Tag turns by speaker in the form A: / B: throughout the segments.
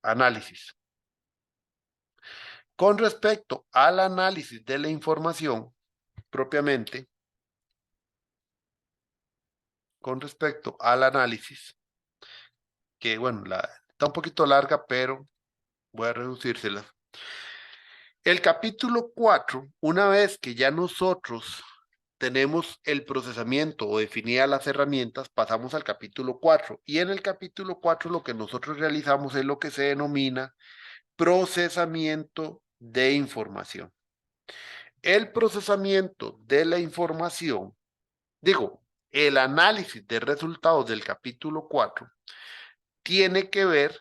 A: análisis. Con respecto al análisis de la información, propiamente, con respecto al análisis, que bueno, está un poquito larga, pero voy a reducírsela. El capítulo 4, una vez que ya nosotros tenemos el procesamiento o definidas las herramientas, pasamos al capítulo 4. Y en el capítulo 4 lo que nosotros realizamos es lo que se denomina procesamiento de información. El procesamiento de la información, el análisis de resultados del capítulo 4 tiene que ver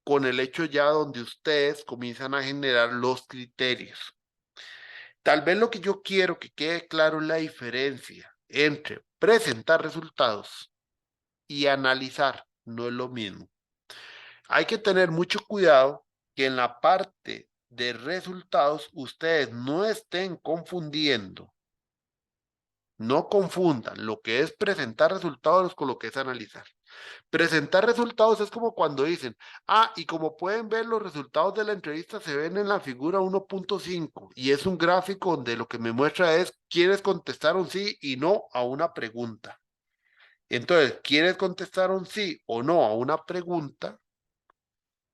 A: con el hecho ya donde ustedes comienzan a generar los criterios. Tal vez lo que yo quiero que quede claro es la diferencia entre presentar resultados y analizar. No es lo mismo. Hay que tener mucho cuidado que en la parte de resultados ustedes no estén confundiendo. No confundan lo que es presentar resultados con lo que es analizar. Presentar resultados es como cuando dicen, y como pueden ver, los resultados de la entrevista se ven en la figura 1.5 y es un gráfico donde lo que me muestra es quiénes contestaron sí y no a una pregunta. Entonces, quiénes contestaron sí o no a una pregunta,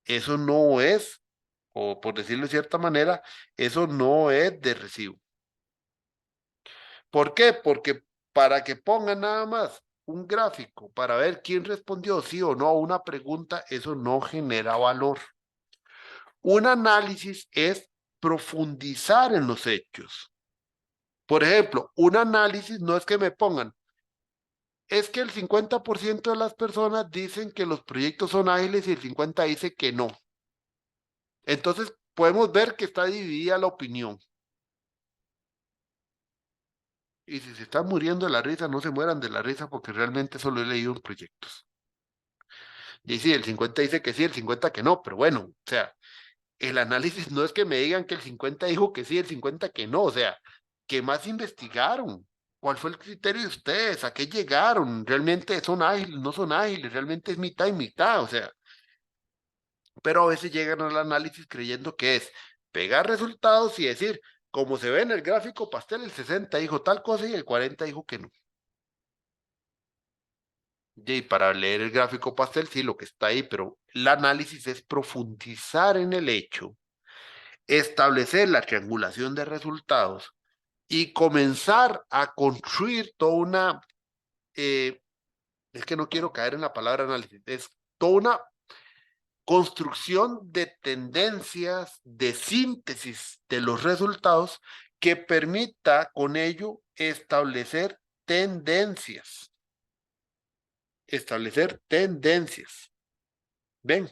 A: eso no es, o por decirlo de cierta manera, eso no es de recibo. ¿Por qué? Porque para que pongan nada más un gráfico para ver quién respondió sí o no a una pregunta, eso no genera valor. Un análisis es profundizar en los hechos. Por ejemplo, un análisis no es que me pongan, es que el 50% de las personas dicen que los proyectos son ágiles y el 50% dice que no. Entonces, podemos ver que está dividida la opinión. Y si se están muriendo de la risa, no se mueran de la risa porque realmente solo he leído en proyectos. Y sí, el 50 dice que sí, el 50 que no, pero bueno, o sea, el análisis no es que me digan que el 50 dijo que sí, el 50 que no, o sea, ¿qué más investigaron? ¿Cuál fue el criterio de ustedes? ¿A qué llegaron? ¿Realmente son ágiles? ¿No son ágiles? ¿Realmente es mitad y mitad? O sea, pero a veces llegan al análisis creyendo que es pegar resultados y decir, como se ve en el gráfico pastel, el 60 dijo tal cosa y el 40 dijo que no. Y para leer el gráfico pastel, sí, lo que está ahí, pero el análisis es profundizar en el hecho, establecer la triangulación de resultados y comenzar a construir toda una, es que no quiero caer en la palabra análisis, es toda una construcción de tendencias, de síntesis de los resultados que permita con ello establecer tendencias. Establecer tendencias. ¿Ven?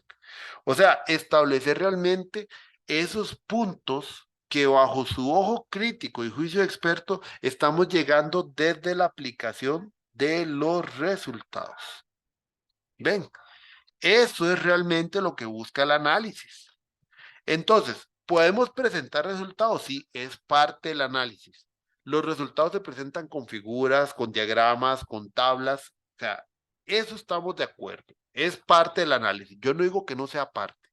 A: O sea, establecer realmente esos puntos que bajo su ojo crítico y juicio experto estamos llegando desde la aplicación de los resultados. ¿Ven? Eso es realmente lo que busca el análisis. Entonces, ¿podemos presentar resultados? Sí, es parte del análisis. Los resultados se presentan con figuras, con diagramas, con tablas. O sea, eso estamos de acuerdo. Es parte del análisis. Yo no digo que no sea parte.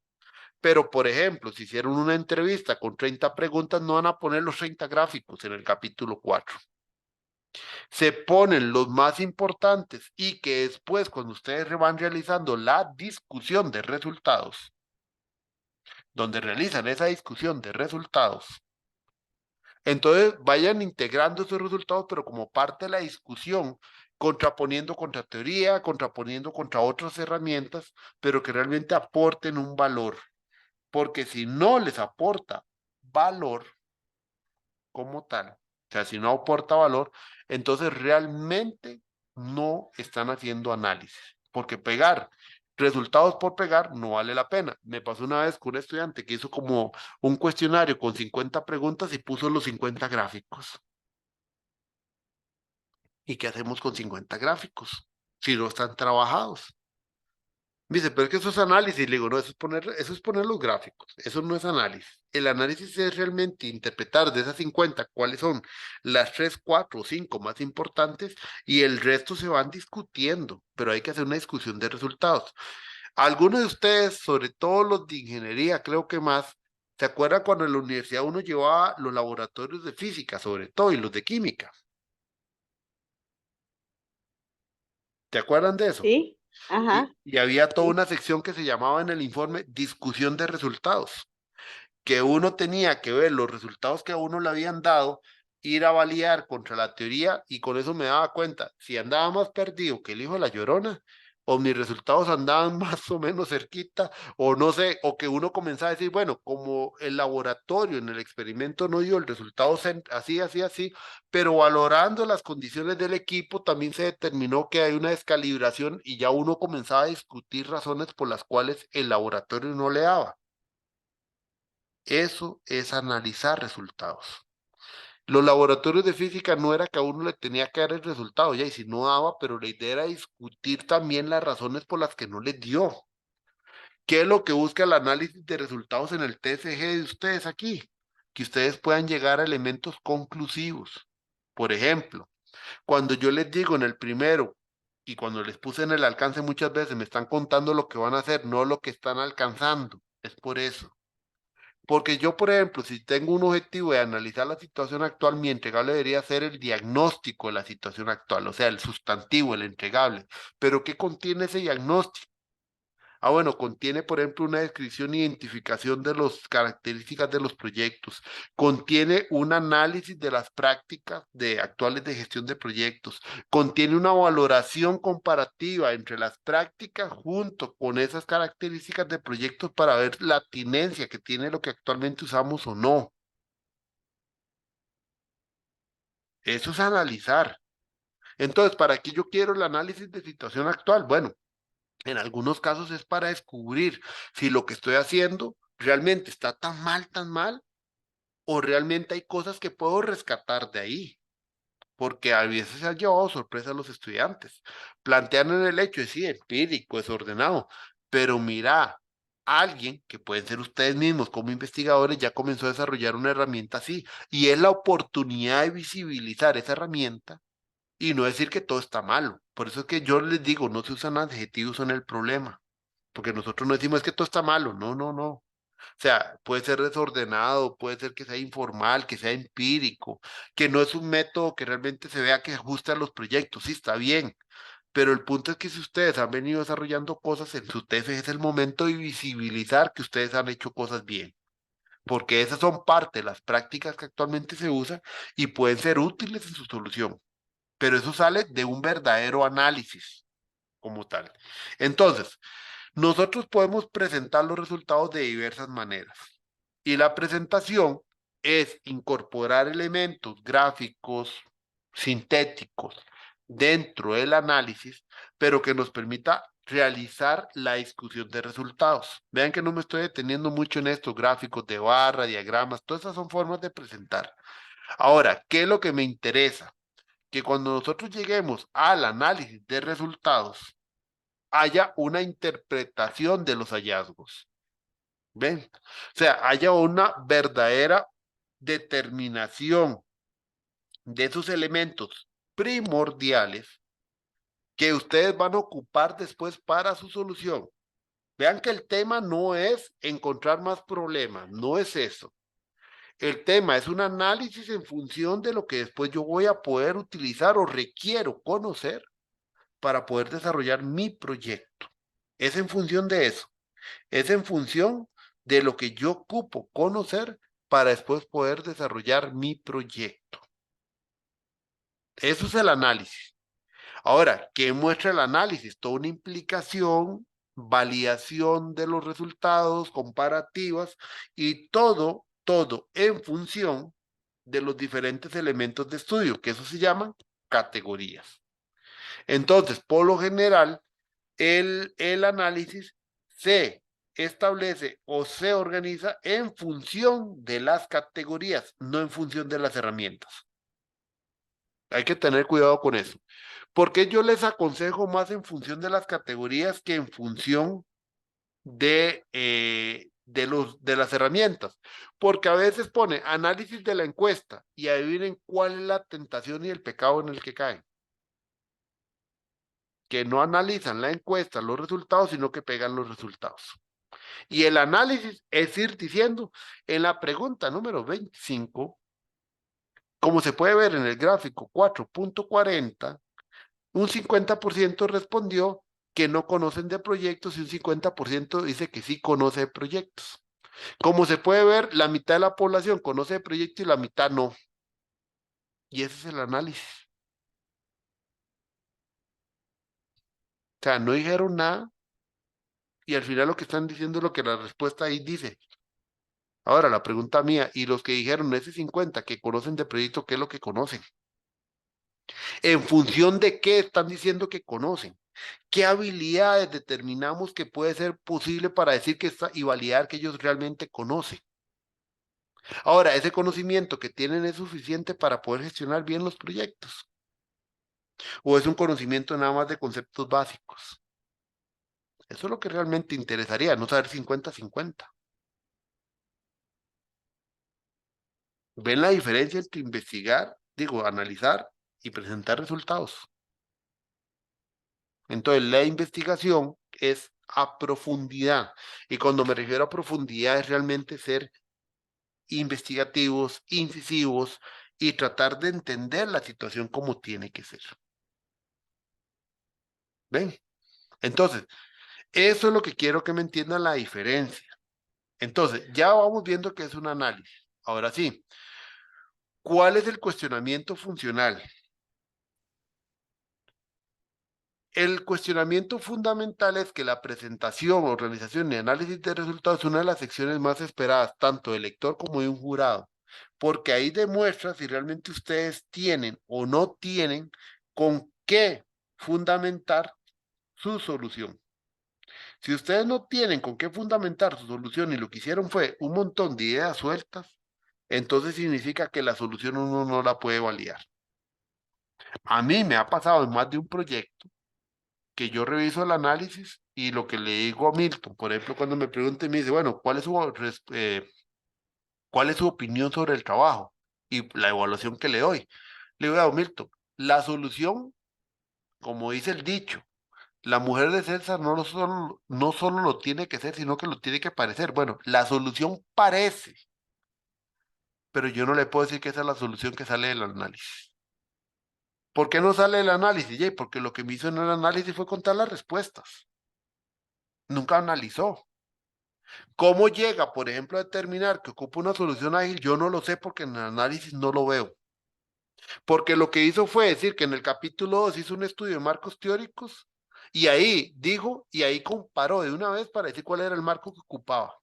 A: Pero, por ejemplo, si hicieron una entrevista con 30 preguntas, no van a poner los 30 gráficos en el capítulo 4. Se ponen los más importantes y que después, cuando ustedes van realizando la discusión de resultados, donde realizan esa discusión de resultados, entonces vayan integrando esos resultados, pero como parte de la discusión, contraponiendo contra teoría, contraponiendo contra otras herramientas, pero que realmente aporten un valor. Porque si no les aporta valor como tal, o sea, si no aporta valor, entonces realmente no están haciendo análisis. Porque pegar resultados por pegar no vale la pena. Me pasó una vez con un estudiante que hizo como un cuestionario con 50 preguntas y puso los 50 gráficos. ¿Y qué hacemos con 50 gráficos si no están trabajados? Me dice, pero es que eso es análisis. Le digo, no, eso es poner los gráficos. Eso no es análisis. El análisis es realmente interpretar de esas 50 cuáles son las 3, 4 o 5 más importantes y el resto se van discutiendo, pero hay que hacer una discusión de resultados. Algunos de ustedes, sobre todo los de ingeniería, creo que más, ¿se acuerdan cuando en la universidad uno llevaba los laboratorios de física, sobre todo, y los de química? ¿Te acuerdan de eso?
B: Sí, ajá,
A: Y había toda
B: sí.
A: una sección que se llamaba en el informe discusión de resultados, que uno tenía que ver los resultados que a uno le habían dado, ir a validar contra la teoría y con eso me daba cuenta si andaba más perdido que el hijo de la Llorona o mis resultados andaban más o menos cerquita o no sé, o que uno comenzaba a decir, bueno, como el laboratorio en el experimento no dio el resultado así, así, así, pero valorando las condiciones del equipo también se determinó que hay una descalibración y ya uno comenzaba a discutir razones por las cuales el laboratorio no le daba. Eso es analizar resultados. Los laboratorios de física no era que a uno le tenía que dar el resultado, ya, y si no daba, pero la idea era discutir también las razones por las que no les dio. ¿Qué es lo que busca el análisis de resultados en el TSG de ustedes aquí? Que ustedes puedan llegar a elementos conclusivos. Por ejemplo, cuando yo les digo en el primero y cuando les puse en el alcance muchas veces me están contando lo que van a hacer, no lo que están alcanzando. Es por eso. Porque yo, por ejemplo, si tengo un objetivo de analizar la situación actual, mi entregable debería ser el diagnóstico de la situación actual, o sea, el sustantivo, el entregable. Pero ¿qué contiene ese diagnóstico? Ah, bueno, contiene, por ejemplo, una descripción e identificación de las características de los proyectos. Contiene un análisis de las prácticas actuales de gestión de proyectos. Contiene una valoración comparativa entre las prácticas junto con esas características de proyectos para ver la tinencia que tiene lo que actualmente usamos o no. Eso es analizar. Entonces, ¿para qué yo quiero el análisis de situación actual? Bueno, en algunos casos es para descubrir si lo que estoy haciendo realmente está tan mal, o realmente hay cosas que puedo rescatar de ahí, porque a veces se han llevado sorpresa a los estudiantes. Plantean en el hecho, es sí, empírico, desordenado, pero mira, alguien que pueden ser ustedes mismos como investigadores ya comenzó a desarrollar una herramienta así, y es la oportunidad de visibilizar esa herramienta y no decir que todo está malo. Por eso es que yo les digo, no se usan adjetivos en el problema. Porque nosotros no decimos es que todo está malo, no, no, no. O sea, puede ser desordenado, puede ser que sea informal, que sea empírico, que no es un método que realmente se vea que ajusta a los proyectos, sí, está bien. Pero el punto es que si ustedes han venido desarrollando cosas en su tesis, es el momento de visibilizar que ustedes han hecho cosas bien, porque esas son parte de las prácticas que actualmente se usan y pueden ser útiles en su solución. Pero eso sale de un verdadero análisis como tal. Entonces, nosotros podemos presentar los resultados de diversas maneras. Y la presentación es incorporar elementos gráficos, sintéticos, dentro del análisis, pero que nos permita realizar la discusión de resultados. Vean que no me estoy deteniendo mucho en estos gráficos de barra, diagramas, todas esas son formas de presentar. Ahora, ¿qué es lo que me interesa? Que cuando nosotros lleguemos al análisis de resultados, haya una interpretación de los hallazgos. ¿Ven? O sea, haya una verdadera determinación de esos elementos primordiales que ustedes van a ocupar después para su solución. Vean que el tema no es encontrar más problemas, no es eso. El tema es un análisis en función de lo que después yo voy a poder utilizar o requiero conocer para poder desarrollar mi proyecto. Es en función de eso. Es en función de lo que yo ocupo conocer para después poder desarrollar mi proyecto. Eso es el análisis. Ahora, ¿qué muestra el análisis? Toda una implicación, validación de los resultados, comparativas y todo en función de los diferentes elementos de estudio, que eso se llaman categorías. Entonces, por lo general, el análisis se establece o se organiza en función de las categorías, no en función de las herramientas. Hay que tener cuidado con eso. Porque yo les aconsejo más en función de las categorías que en función de las herramientas. Porque a veces pone análisis de la encuesta y adivinen cuál es la tentación y el pecado en el que caen. que no analizan la encuesta, los resultados, sino que pegan los resultados. Y el análisis es ir diciendo, en la pregunta número 25, como se puede ver en el gráfico 4.40, un 50% respondió que no conocen de proyectos y un 50% dice que sí conoce de proyectos. Como se puede ver, la mitad de la población conoce de proyectos y la mitad no. Y ese es el análisis. O sea, no dijeron nada y al final lo que están diciendo es lo que la respuesta ahí dice. Ahora, la pregunta mía, y los que dijeron ese 50 que conocen de proyecto, ¿qué es lo que conocen? ¿En función de qué están diciendo que conocen? ¿Qué habilidades determinamos que puede ser posible para decir que está y validar que ellos realmente conocen? Ahora, ese conocimiento que tienen es suficiente para poder gestionar bien los proyectos. ¿O es un conocimiento nada más de conceptos básicos? Eso es lo que realmente interesaría, no saber 50-50. ¿Ven la diferencia entre investigar, digo, analizar y presentar resultados? Entonces, la investigación es a profundidad. Y cuando me refiero a profundidad es realmente ser investigativos, incisivos y tratar de entender la situación como tiene que ser. ¿Ven? Entonces, eso es lo que quiero que me entiendan la diferencia. Entonces, ya vamos viendo que es un análisis. Ahora sí, ¿cuál es el cuestionamiento funcional? El cuestionamiento fundamental es que la presentación, organización y análisis de resultados es una de las secciones más esperadas, tanto del lector como de un jurado, porque ahí demuestra si realmente ustedes tienen o no tienen con qué fundamentar su solución. Si ustedes no tienen con qué fundamentar su solución y lo que hicieron fue un montón de ideas sueltas, entonces significa que la solución uno no la puede validar. A mí me ha pasado en más de un proyecto que yo reviso el análisis y lo que le digo a Milton, por ejemplo, cuando me pregunta y me dice, bueno, ¿cuál es su opinión sobre el trabajo y la evaluación que le doy? Le digo a Milton, la solución, como dice el dicho, la mujer de César no solo lo tiene que ser, sino que lo tiene que parecer. Bueno, la solución parece, pero yo no le puedo decir que esa es la solución que sale del análisis. ¿Por qué no sale el análisis, Jay? Porque lo que me hizo en el análisis fue contar las respuestas. Nunca analizó. ¿Cómo llega, por ejemplo, a determinar que ocupa una solución ágil? Yo no lo sé porque en el análisis no lo veo. Porque lo que hizo fue decir que en el capítulo 2 hizo un estudio de marcos teóricos y ahí dijo y ahí comparó de una vez para decir cuál era el marco que ocupaba.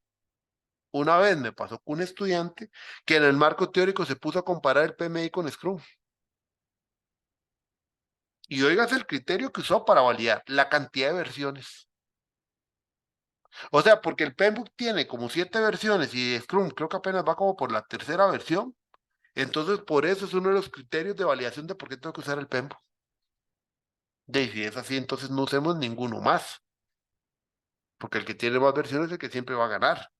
A: Una vez me pasó con un estudiante que en el marco teórico se puso a comparar el PMI con Scrum. Y oigas el criterio que usó para validar la cantidad de versiones. O sea, porque el PMBOK tiene como 7 versiones y Scrum creo que apenas va como por la tercera versión. Entonces, por eso es uno de los criterios de validación de por qué tengo que usar el PEMBO. De si es así, entonces no usemos ninguno más, porque el que tiene más versiones es el que siempre va a ganar.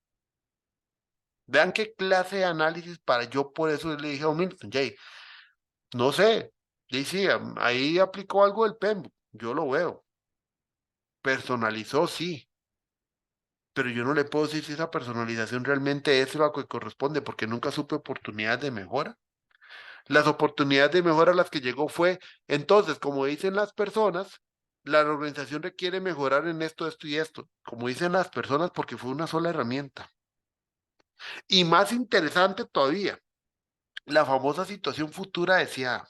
A: Vean qué clase de análisis para yo, por eso le dije a Milton, Jay, no sé, Jay sí, ahí aplicó algo del PEMBO, yo lo veo. Personalizó, sí, pero yo no le puedo decir si esa personalización realmente es lo que corresponde, porque nunca supe oportunidades de mejora. Las oportunidades de mejora a las que llegó fue, entonces, como dicen las personas, la organización requiere mejorar en esto, esto y esto, como dicen las personas, porque fue una sola herramienta. Y más interesante todavía, la famosa situación futura decía,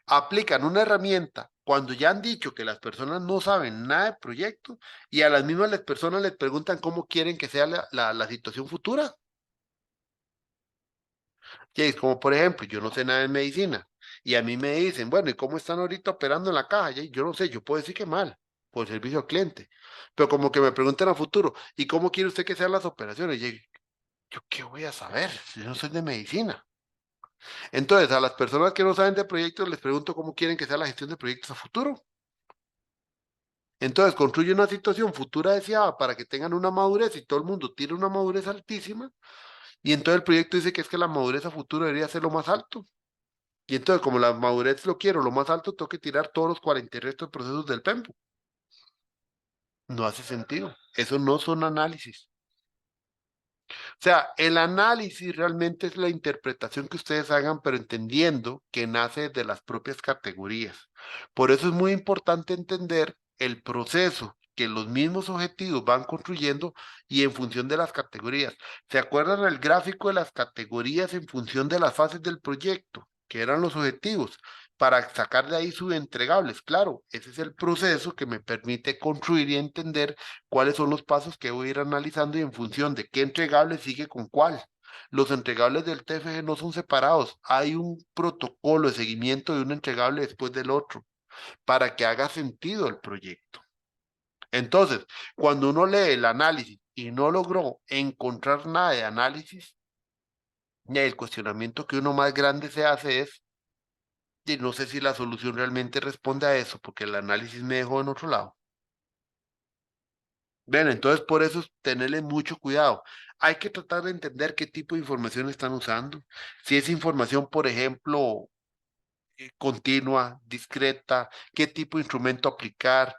A: aplican una herramienta cuando ya han dicho que las personas no saben nada de proyecto y a las mismas personas les preguntan cómo quieren que sea la situación futura. Y es como, por ejemplo, yo no sé nada de medicina y a mí me dicen, bueno, ¿y cómo están ahorita operando en la caja? Y yo no sé, yo puedo decir que mal, por servicio al cliente, pero como que me preguntan a futuro, ¿y cómo quiere usted que sean las operaciones? Y yo, ¿qué voy a saber si yo no soy de medicina? Entonces, a las personas que no saben de proyectos les pregunto cómo quieren que sea la gestión de proyectos a futuro. Entonces, construye una situación futura deseada para que tengan una madurez y todo el mundo tiene una madurez altísima. Y entonces el proyecto dice que es que la madurez a futuro debería ser lo más alto. Y entonces, como la madurez lo quiero, lo más alto, tengo que tirar todos los 40 y resto de procesos del PEMPO. No hace sentido. Eso no son análisis. O sea, el análisis realmente es la interpretación que ustedes hagan, pero entendiendo que nace de las propias categorías. Por eso es muy importante entender el proceso que los mismos objetivos van construyendo y en función de las categorías. ¿Se acuerdan el gráfico de las categorías en función de las fases del proyecto, que eran los objetivos? Para sacar de ahí sus entregables. Claro, ese es el proceso que me permite construir y entender cuáles son los pasos que voy a ir analizando y en función de qué entregable sigue con cuál. Los entregables del TFG no son separados, hay un protocolo de seguimiento de un entregable después del otro para que haga sentido el proyecto. Entonces, cuando uno lee el análisis y no logró encontrar nada de análisis, el cuestionamiento que uno más grande se hace es, y no sé si la solución realmente responde a eso, porque el análisis me dejó en otro lado. Ven, entonces por eso es tenerle mucho cuidado. Hay que tratar de entender qué tipo de información están usando. Si es información, por ejemplo, continua, discreta, qué tipo de instrumento aplicar,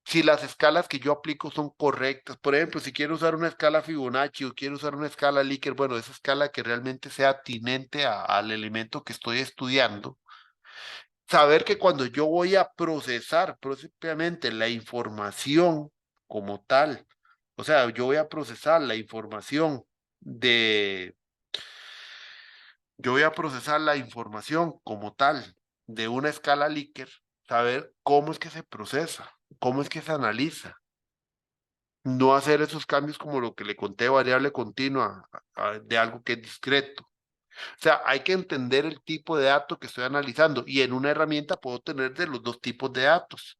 A: si las escalas que yo aplico son correctas. Por ejemplo, si quiero usar una escala Fibonacci o quiero usar una escala Likert, bueno, esa escala que realmente sea atinente al elemento que estoy estudiando. Saber que cuando yo voy a procesar propiamente la información como tal, o sea, yo voy a procesar la información de, yo voy a procesar la información como tal de una escala Likert, saber cómo es que se procesa, cómo es que se analiza, no hacer esos cambios como lo que le conté, variable continua, de algo que es discreto. O sea, hay que entender el tipo de dato que estoy analizando y en una herramienta puedo tener de los dos tipos de datos.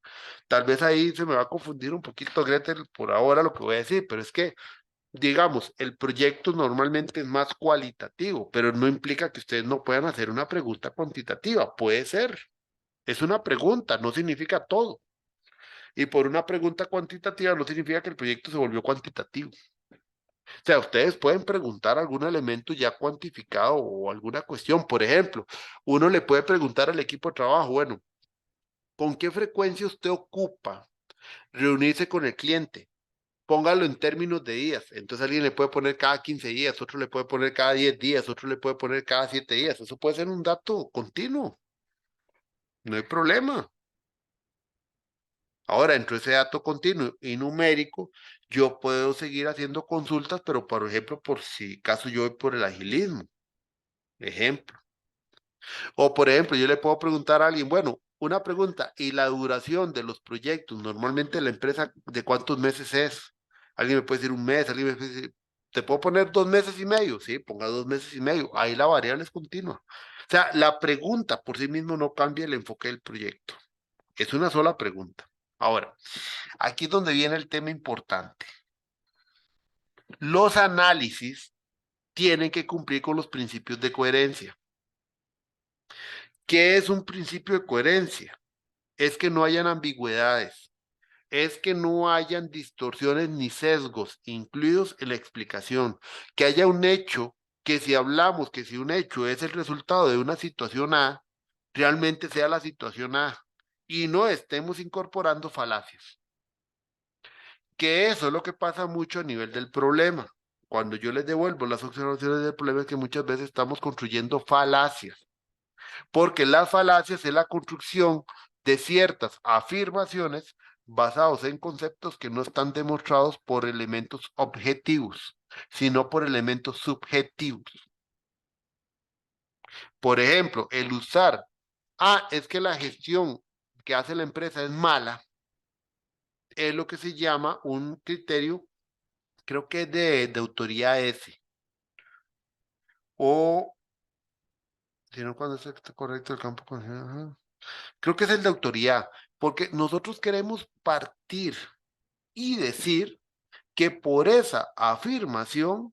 A: Tal vez ahí se me va a confundir un poquito, Gretel, por ahora lo que voy a decir, pero es que, digamos, el proyecto normalmente es más cualitativo, pero no implica que ustedes no puedan hacer una pregunta cuantitativa. Puede ser, es una pregunta, no significa todo. Y por una pregunta cuantitativa no significa que el proyecto se volvió cuantitativo. O sea, ustedes pueden preguntar algún elemento ya cuantificado o alguna cuestión. Por ejemplo, uno le puede preguntar al equipo de trabajo, bueno, ¿con qué frecuencia usted ocupa reunirse con el cliente? Póngalo en términos de días. Entonces alguien le puede poner cada 15 días, otro le puede poner cada 10 días, otro le puede poner cada 7 días. Eso puede ser un dato continuo, no hay problema. Ahora, dentro de ese dato continuo y numérico, yo puedo seguir haciendo consultas, pero por ejemplo, por si caso yo voy por el agilismo, ejemplo. O por ejemplo, yo le puedo preguntar a alguien, bueno, una pregunta, ¿y la duración de los proyectos? Normalmente la empresa, ¿de cuántos meses es? Alguien me puede decir un mes, alguien me puede decir, ¿te puedo poner 2 meses y medio? Sí, ponga 2 meses y medio. Ahí la variable es continua. O sea, la pregunta por sí mismo no cambia el enfoque del proyecto. Es una sola pregunta. Ahora, aquí es donde viene el tema importante. Los análisis tienen que cumplir con los principios de coherencia. ¿Qué es un principio de coherencia? Es que no hayan ambigüedades, es que no hayan distorsiones ni sesgos incluidos en la explicación, que haya un hecho, que si hablamos que si un hecho es el resultado de una situación A, realmente sea la situación A y no estemos incorporando falacias, que eso es lo que pasa mucho a nivel del problema. Cuando yo les devuelvo las observaciones del problema es que muchas veces estamos construyendo falacias porque las falacias es la construcción de ciertas afirmaciones basados en conceptos que no están demostrados por elementos objetivos, sino por elementos subjetivos. Por ejemplo, el usar, es que la gestión que hace la empresa es mala, es lo que se llama un criterio, creo que es de autoría S, o, si no, cuando está correcto el campo, creo que es el de autoría, porque nosotros queremos partir y decir que por esa afirmación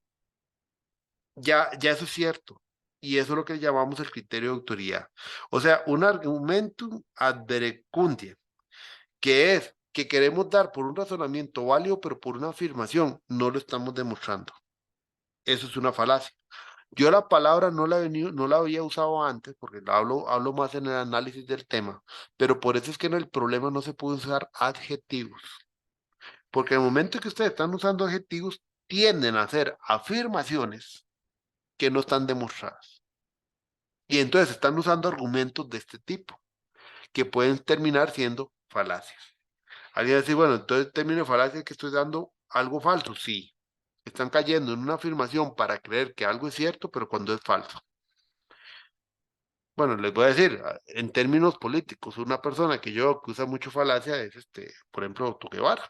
A: ya eso es cierto. Y eso es lo que llamamos el criterio de autoridad. O sea, un argumentum ad verecundia, que es que queremos dar por un razonamiento válido, pero por una afirmación no lo estamos demostrando. Eso es una falacia. Yo la palabra no la había usado antes, porque hablo más en el análisis del tema, pero por eso es que en el problema no se puede usar adjetivos, porque en el momento en que ustedes están usando adjetivos, tienden a hacer afirmaciones que no están demostradas. Y entonces están usando argumentos de este tipo, que pueden terminar siendo falacias. Alguien va a decir, bueno, entonces el término de falacia es que estoy dando algo falso. Sí, están cayendo en una afirmación para creer que algo es cierto, pero cuando es falso. Bueno, les voy a decir, en términos políticos, una persona que yo que usa mucho falacia es por ejemplo, Otto Guevara,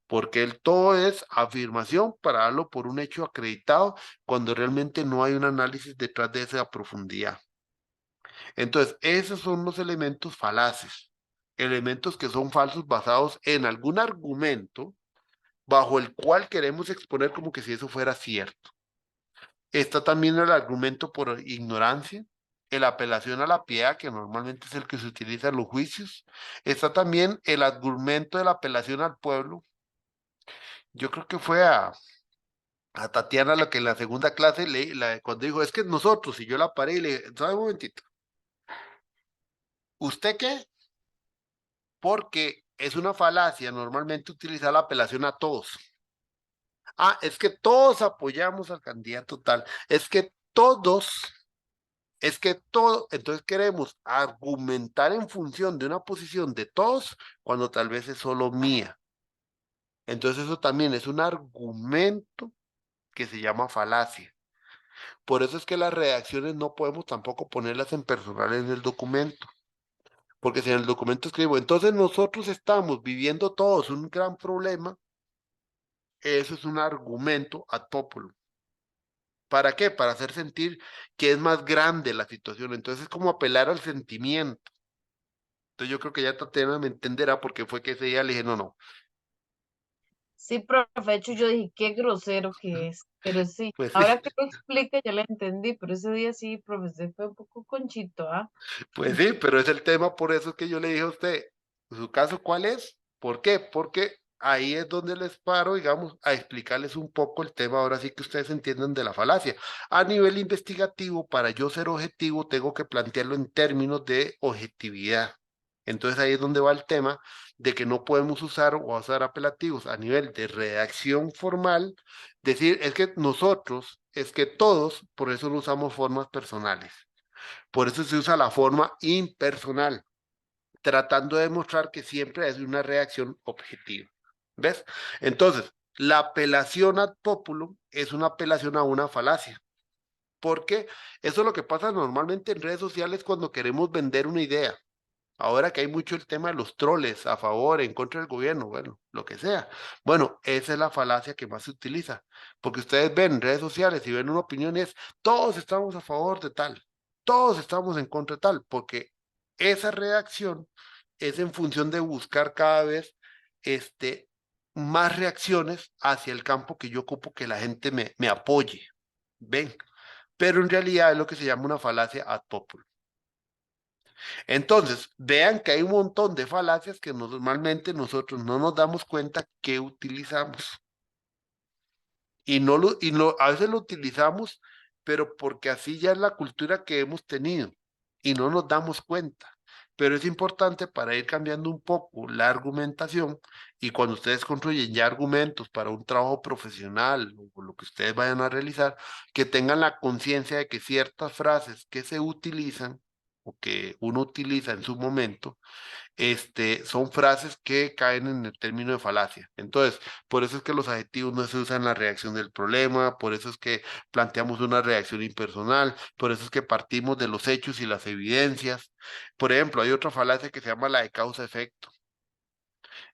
A: porque él todo es afirmación para darlo por un hecho acreditado cuando realmente no hay un análisis detrás de esa profundidad. Entonces, esos son los elementos falaces, elementos que son falsos basados en algún argumento bajo el cual queremos exponer como que si eso fuera cierto. Está también el argumento por ignorancia, la apelación a la piedad, que normalmente es el que se utiliza en los juicios. Está también el argumento de la apelación al pueblo. Yo creo que fue a Tatiana lo que en la segunda clase, cuando dijo, es que nosotros, y yo la paré y le dije, ¿sabe un momentito? ¿Usted qué? Porque es una falacia normalmente utilizar la apelación a todos. Ah, es que todos apoyamos al candidato tal. Es que todo, entonces queremos argumentar en función de una posición de todos cuando tal vez es solo mía. Entonces eso también es un argumento que se llama falacia. Por eso es que las redacciones no podemos tampoco ponerlas en personal en el documento. Porque si en el documento escribo, entonces nosotros estamos viviendo todos un gran problema, eso es un argumento ad populum. ¿Para qué? Para hacer sentir que es más grande la situación. Entonces es como apelar al sentimiento. Entonces yo creo que ya Tatiana me entenderá porque fue que ese día le dije, no, no,
B: Sí, profe, de hecho yo dije, qué grosero que es, pero sí,
A: pues sí,
B: ahora que lo explica ya lo entendí, pero ese día sí, profe, usted fue un poco conchito, ¿ah?
A: pues sí, pero es el tema, por eso es que yo le dije a usted, ¿su caso cuál es? ¿Por qué? Porque ahí es donde les paro, digamos, a explicarles un poco el tema, ahora sí que ustedes entiendan de la falacia. A nivel investigativo, para yo ser objetivo, tengo que plantearlo en términos de objetividad. Entonces ahí es donde va el tema de que no podemos usar o usar apelativos a nivel de redacción formal, decir, es que nosotros, es que todos, por eso no usamos formas personales. Por eso se usa la forma impersonal, tratando de demostrar que siempre es una reacción objetiva. ¿Ves? Entonces, la apelación ad populum es una apelación a una falacia. Porque eso es lo que pasa normalmente en redes sociales cuando queremos vender una idea. Ahora que hay mucho el tema de los troles a favor, en contra del gobierno, bueno, lo que sea. Bueno, esa es la falacia que más se utiliza, porque ustedes ven redes sociales y ven una opinión y es, todos estamos a favor de tal, todos estamos en contra de tal, porque esa reacción es en función de buscar cada vez este, más reacciones hacia el campo que yo ocupo, que la gente me apoye. ¿Ven? Pero en realidad es lo que se llama una falacia ad populum. Entonces, vean que hay un montón de falacias que normalmente nosotros no nos damos cuenta que utilizamos. A veces lo utilizamos, pero porque así ya es la cultura que hemos tenido y no nos damos cuenta. Pero es importante para ir cambiando un poco la argumentación y cuando ustedes construyen ya argumentos para un trabajo profesional o lo que ustedes vayan a realizar, que tengan la conciencia de que ciertas frases que se utilizan o que uno utiliza en su momento, son frases que caen en el término de falacia. Entonces, por eso es que los adjetivos no se usan en la reacción del problema, por eso es que planteamos una reacción impersonal, por eso es que partimos de los hechos y las evidencias. Por ejemplo, hay otra falacia que se llama la de causa-efecto.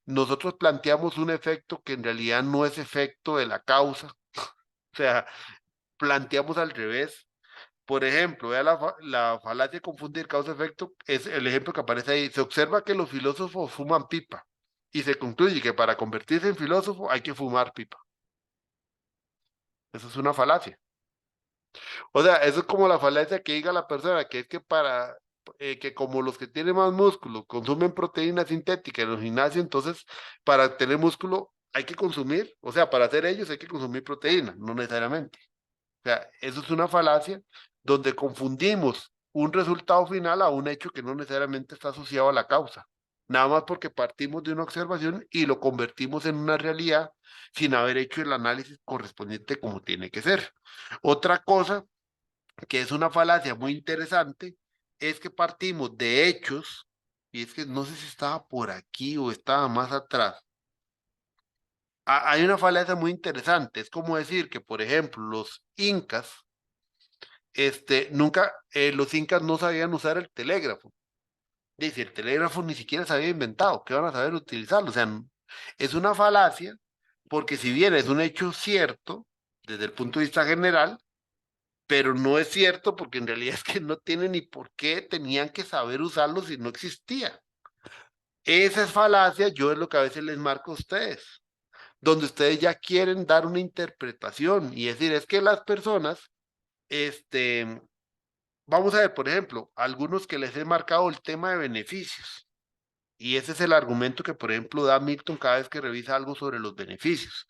A: Nosotros planteamos un efecto que en realidad no es efecto de la causa, o sea, planteamos al revés. Por ejemplo, vea la falacia de confundir causa-efecto, es el ejemplo que aparece ahí. Se observa que los filósofos fuman pipa y se concluye que para convertirse en filósofo hay que fumar pipa. Eso es una falacia. O sea, eso es como la falacia que diga la persona, que es que que como los que tienen más músculo consumen proteína sintética en los gimnasios, entonces para tener músculo hay que consumir, o sea, para hacer ellos hay que consumir proteína, no necesariamente. sea, eso es una falacia donde confundimos un resultado final a un hecho que no necesariamente está asociado a la causa. Nada más porque partimos de una observación y lo convertimos en una realidad sin haber hecho el análisis correspondiente como tiene que ser. Otra cosa que es una falacia muy interesante es que partimos de hechos, y es que no sé si estaba por aquí o estaba más atrás. Hay una falacia muy interesante, es como decir que, por ejemplo, los incas, nunca, los incas no sabían usar el telégrafo. Dice, el telégrafo ni siquiera se había inventado, ¿qué van a saber utilizarlo? O sea, es una falacia, porque si bien es un hecho cierto, desde el punto de vista general, pero no es cierto porque en realidad es que no tienen ni por qué tenían que saber usarlo si no existía. Esa es falacia, yo es lo que a veces les marco a ustedes, donde ustedes ya quieren dar una interpretación y decir, es que las personas, este, vamos a ver, por ejemplo, algunos que les he marcado el tema de beneficios. Y ese es el argumento que, por ejemplo, da Milton cada vez que revisa algo sobre los beneficios.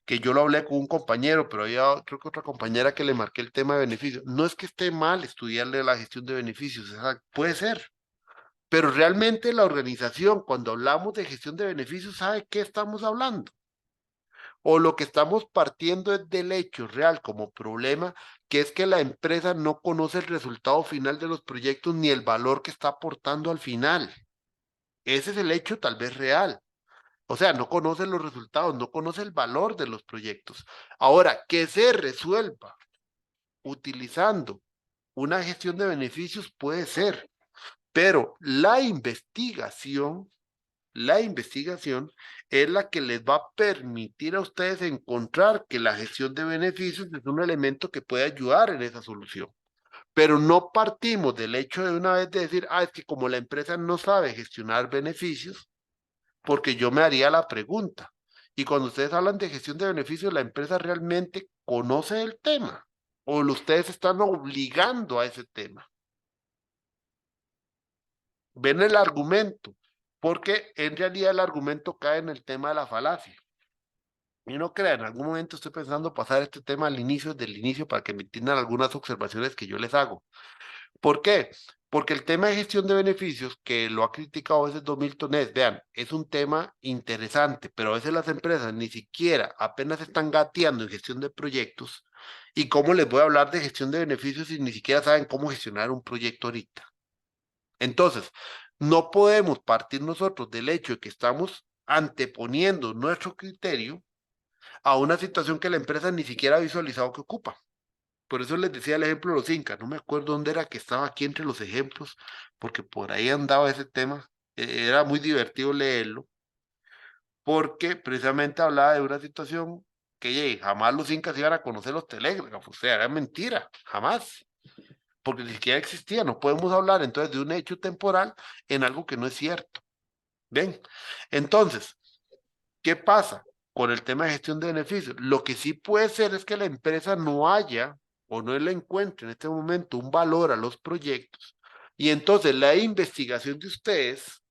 A: Que yo lo hablé con un compañero, pero había creo que otra compañera que le marqué el tema de beneficios. No es que esté mal estudiarle la gestión de beneficios, puede ser, pero realmente la organización, cuando hablamos de gestión de beneficios, ¿sabe qué estamos hablando? O lo que estamos partiendo es del hecho real como problema, que es que la empresa no conoce el resultado final de los proyectos ni el valor que está aportando al final. Ese es el hecho tal vez real. O sea, no conoce los resultados, no conoce el valor de los proyectos. Ahora, que se resuelva utilizando una gestión de beneficios puede ser, pero la investigación es la que les va a permitir a ustedes encontrar que la gestión de beneficios es un elemento que puede ayudar en esa solución. Pero no partimos del hecho de una vez de decir, es que como la empresa no sabe gestionar beneficios, porque yo me haría la pregunta. Y cuando ustedes hablan de gestión de beneficios, ¿la empresa realmente conoce el tema? ¿O ustedes están obligando a ese tema? ¿Ven el argumento? Porque en realidad el argumento cae en el tema de la falacia. Y no crean, en algún momento estoy pensando pasar este tema al inicio, del inicio, para que me entiendan algunas observaciones que yo les hago. ¿Por qué? Porque el tema de gestión de beneficios, que lo ha criticado a veces Don Milton, vean, es un tema interesante, pero a veces las empresas ni siquiera apenas están gateando en gestión de proyectos. ¿Y cómo les voy a hablar de gestión de beneficios si ni siquiera saben cómo gestionar un proyecto ahorita? Entonces, no podemos partir nosotros del hecho de que estamos anteponiendo nuestro criterio a una situación que la empresa ni siquiera ha visualizado que ocupa. Por eso les decía el ejemplo de los incas. No me acuerdo dónde era que estaba aquí entre los ejemplos, porque por ahí andaba ese tema. Era muy divertido leerlo, porque precisamente hablaba de una situación que jamás los incas iban a conocer los telégrafos. O sea, era mentira, jamás, porque ni siquiera existía. No podemos hablar entonces de un hecho temporal en algo que no es cierto. ¿Ven? Entonces, ¿qué pasa con el tema de gestión de beneficios? Lo que sí puede ser es que la empresa no haya o no le encuentre en este momento un valor a los proyectos. Y entonces la investigación de ustedes,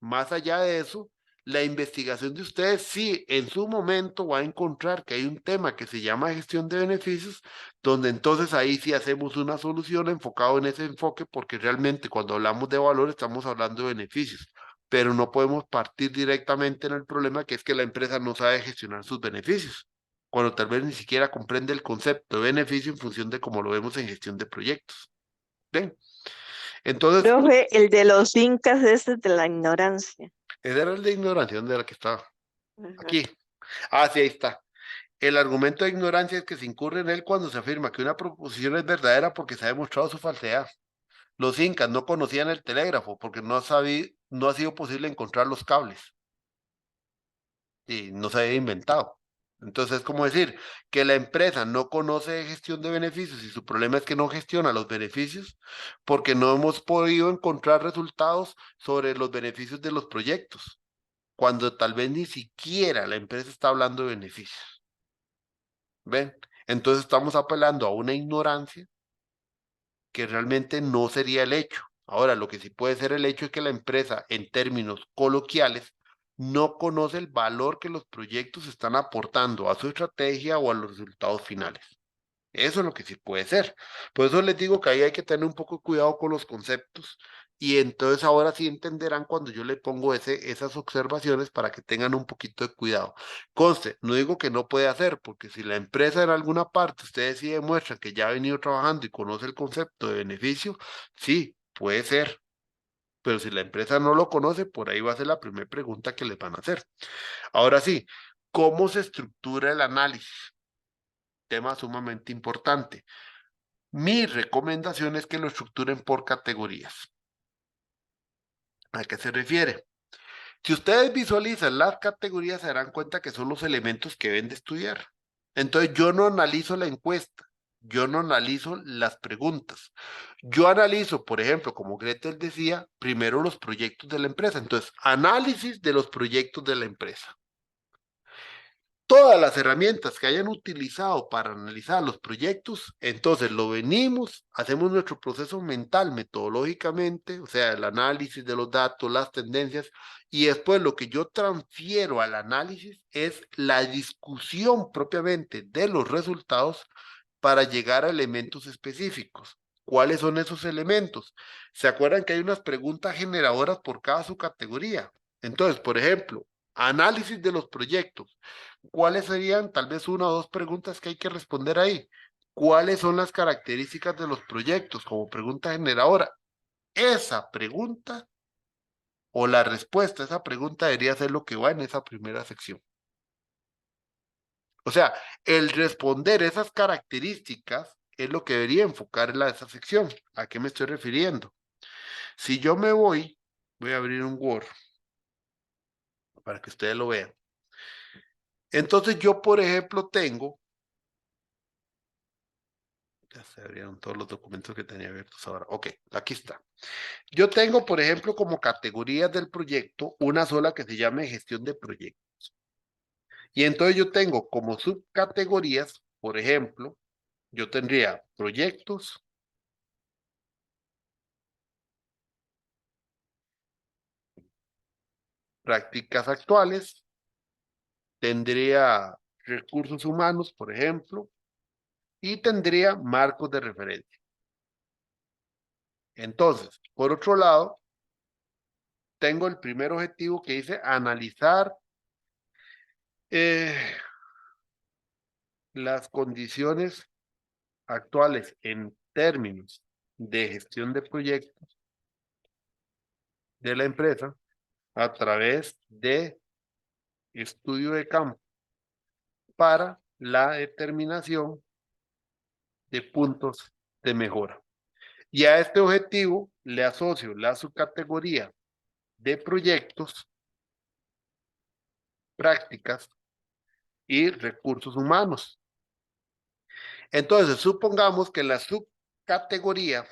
A: más allá de eso, la investigación de ustedes sí en su momento va a encontrar que hay un tema que se llama gestión de beneficios, donde entonces ahí sí hacemos una solución enfocado en ese enfoque, porque realmente cuando hablamos de valor estamos hablando de beneficios, pero no podemos partir directamente en el problema que es que la empresa no sabe gestionar sus beneficios, cuando tal vez ni siquiera comprende el concepto de beneficio en función de cómo lo vemos en gestión de proyectos. ¿Ven? Entonces,
C: Profe, el de los incas ese es de la ignorancia.
A: esa era el de ignorancia, ¿dónde era que estaba?
C: Ajá.
A: Aquí. Sí, ahí está. El argumento de ignorancia es que se incurre en él cuando se afirma que una proposición es verdadera porque se ha demostrado su falsedad. Los incas no conocían el telégrafo porque no ha sido posible encontrar los cables y no se había inventado. Entonces es como decir que la empresa no conoce gestión de beneficios y su problema es que no gestiona los beneficios porque no hemos podido encontrar resultados sobre los beneficios de los proyectos, cuando tal vez ni siquiera la empresa está hablando de beneficios. ¿Ven? Entonces estamos apelando a una ignorancia que realmente no sería el hecho. Ahora, lo que sí puede ser el hecho es que la empresa, en términos coloquiales, no conoce el valor que los proyectos están aportando a su estrategia o a los resultados finales. Eso es lo que sí puede ser. Por eso les digo que ahí hay que tener un poco de cuidado con los conceptos y entonces ahora sí entenderán cuando yo le pongo esas observaciones para que tengan un poquito de cuidado. Conste, no digo que no puede hacer, porque si la empresa en alguna parte ustedes sí demuestran que ya ha venido trabajando y conoce el concepto de beneficio, sí, puede ser. Pero si la empresa no lo conoce, por ahí va a ser la primera pregunta que les van a hacer. Ahora sí, ¿cómo se estructura el análisis? Tema sumamente importante. Mi recomendación es que lo estructuren por categorías. ¿A qué se refiere? Si ustedes visualizan las categorías, se darán cuenta que son los elementos que deben de estudiar. Entonces, yo no analizo la encuesta, yo no analizo las preguntas. Yo analizo, por ejemplo, como Gretel decía, primero los proyectos de la empresa. Entonces, análisis de los proyectos de la empresa. Todas las herramientas que hayan utilizado para analizar los proyectos, entonces lo venimos, hacemos nuestro proceso mental, metodológicamente, o sea, el análisis de los datos, las tendencias, y después lo que yo transfiero al análisis es la discusión propiamente de los resultados para llegar a elementos específicos. ¿Cuáles son esos elementos? ¿Se acuerdan que hay unas preguntas generadoras por cada subcategoría? Entonces, por ejemplo, análisis de los proyectos. ¿Cuáles serían tal vez una o dos preguntas que hay que responder ahí? ¿Cuáles son las características de los proyectos como pregunta generadora? Esa pregunta o la respuesta a esa pregunta debería ser lo que va en esa primera sección. O sea, el responder esas características es lo que debería enfocar esa sección. ¿A qué me estoy refiriendo? Si yo me voy a abrir un Word para que ustedes lo vean. Entonces yo, por ejemplo, tengo, ya se abrieron todos los documentos que tenía abiertos ahora. Ok, aquí está. Yo tengo, por ejemplo, como categorías del proyecto, una sola que se llame gestión de proyectos. Y entonces yo tengo como subcategorías, por ejemplo, yo tendría proyectos, prácticas actuales, tendría recursos humanos, por ejemplo, y tendría marcos de referencia. Entonces, por otro lado, tengo el primer objetivo que dice analizar las condiciones actuales en términos de gestión de proyectos de la empresa a través de estudio de campo para la determinación de puntos de mejora. Y a este objetivo le asocio la subcategoría de proyectos, prácticas y recursos humanos. Entonces, supongamos que la subcategoría